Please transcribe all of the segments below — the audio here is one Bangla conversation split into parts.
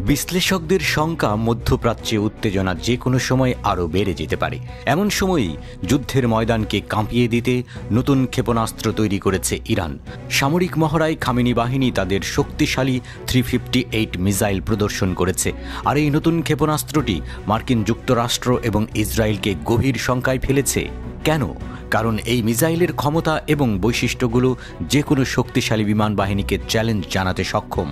বিশ্লেষকদের শঙ্কা মধ্যপ্রাচ্যে উত্তেজনা যে কোনো সময় আরও বেড়ে যেতে পারে। এমন সময়ই যুদ্ধের ময়দানকে কাঁপিয়ে দিতে নতুন ক্ষেপণাস্ত্র তৈরি করেছে ইরান। সামরিক মহড়ায় খামেনি বাহিনী তাদের শক্তিশালী 358 মিসাইল প্রদর্শন করেছে। আর এই নতুন ক্ষেপণাস্ত্রটি মার্কিন যুক্তরাষ্ট্র এবং ইসরায়েলকে গভীর শঙ্কায় ফেলেছে। কেন? কারণ এই মিসাইলের ক্ষমতা এবং বৈশিষ্ট্যগুলো যে কোনো শক্তিশালী বিমান বাহিনীকে চ্যালেঞ্জ জানাতে সক্ষম।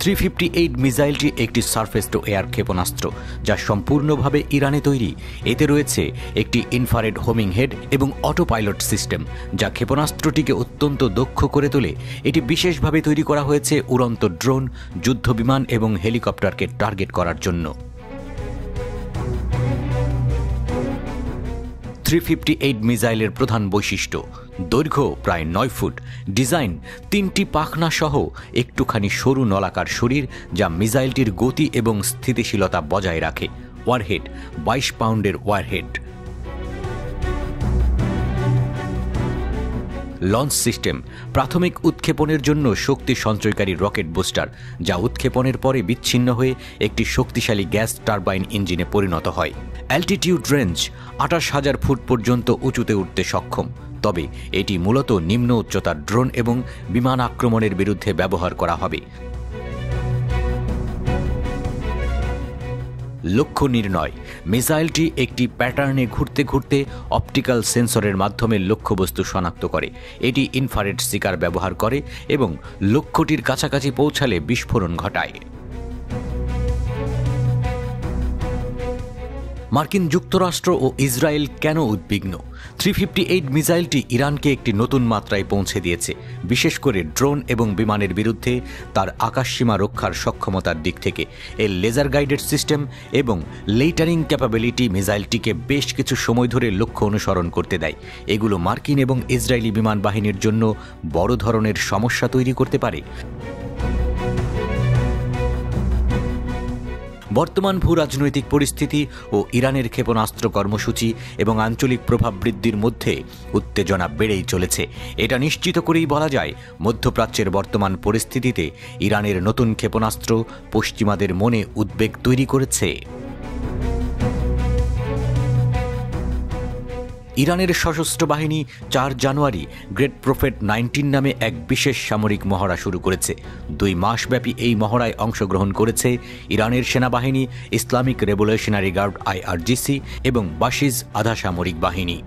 358 মিসাইলটি একটি সারফেস টু এয়ার ক্ষেপণাস্ত্র, যা সম্পূর্ণভাবে ইরানে তৈরি। এতে রয়েছে একটি ইনফ্রারেড হোমিং হেড এবং অটো পাইলট সিস্টেম, যা ক্ষেপণাস্ত্রটিকে অত্যন্ত দক্ষ করে তোলে। এটি বিশেষভাবে তৈরি করা হয়েছে উড়ন্ত ড্রোন, যুদ্ধবিমান এবং হেলিকপ্টারকে টার্গেট করার জন্য। 358 মিসাইলের প্রধান বৈশিষ্ট্য: দৈর্ঘ্য প্রায় 9 ফুট, ডিজাইন 3টি পাখনা সহ একটুখানি সরু নলাকার শরীর, যা মিসাইলটির গতি এবং স্থিতিশীলতা বজায় রাখে। ওয়ারহেড 22 পাউন্ডের ওয়ারহেড। লঞ্চ সিস্টেম: প্রাথমিক উৎক্ষেপণের জন্য শক্তি সঞ্চয়কারী রকেট বুস্টার, যা উৎক্ষেপণের পরে বিচ্ছিন্ন হয়ে একটি শক্তিশালী গ্যাস টারবাইন ইঞ্জিনে পরিণত হয়। অ্যালটিটিউড রেঞ্জ: 28,000 ফুট পর্যন্ত উঁচুতে উঠতে সক্ষম, তবে এটি মূলত নিম্ন উচ্চতার ড্রোন এবং বিমান আক্রমণের বিরুদ্ধে ব্যবহার করা হবে। লক্ষ্য নির্ণয়: মিসাইলটি একটি প্যাটার্নে ঘুরতে ঘুরতে অপটিক্যাল সেন্সরের মাধ্যমে লক্ষ্যবস্তু শনাক্ত করে। এটি ইনফ্রারেড শিকার ব্যবহার করে এবং লক্ষ্যটির কাছাকাছি পৌঁছালে বিস্ফোরণ ঘটায়। মার্কিন যুক্তরাষ্ট্র ও ইসরায়েল কেন উদ্বিগ্ন? 358 মিসাইলটি ইরানকে একটি নতুন মাত্রায় পৌঁছে দিয়েছে, বিশেষ করে ড্রোন এবং বিমানের বিরুদ্ধে তার আকাশসীমা রক্ষার সক্ষমতার দিক থেকে। এর লেজার গাইডেড সিস্টেম এবং লেটারিং ক্যাপাবিলিটি মিসাইলটিকে বেশ কিছু সময় ধরে লক্ষ্য অনুসরণ করতে দেয়। এগুলো মার্কিন এবং ইসরায়েলি বিমান বাহিনীর জন্য বড় ধরনের সমস্যা তৈরি করতে পারে। বর্তমান ভূরাজনৈতিক পরিস্থিতি ও ইরানের ক্ষেপণাস্ত্র কর্মসূচি এবং আঞ্চলিক প্রভাব বৃদ্ধির মধ্যে উত্তেজনা বেড়েই চলেছে। এটা নিশ্চিত করেই বলা যায়, মধ্যপ্রাচ্যের বর্তমান পরিস্থিতিতে ইরানের নতুন ক্ষেপণাস্ত্র পশ্চিমাদের মনে উদ্বেগ তৈরি করেছে। ইরানের সশস্ত্র বাহিনী 4 জানুয়ারি গ্রেট প্রফেট 19 নামে এক বিশেষ সামরিক মহড়া শুরু করেছে। 2 মাসব্যাপী এই মহড়ায় অংশগ্রহণ করেছে ইরানের সেনাবাহিনী, ইসলামিক রেভলিউশনারি গার্ড IRGC এবং বাশিজ আধা সামরিক বাহিনী।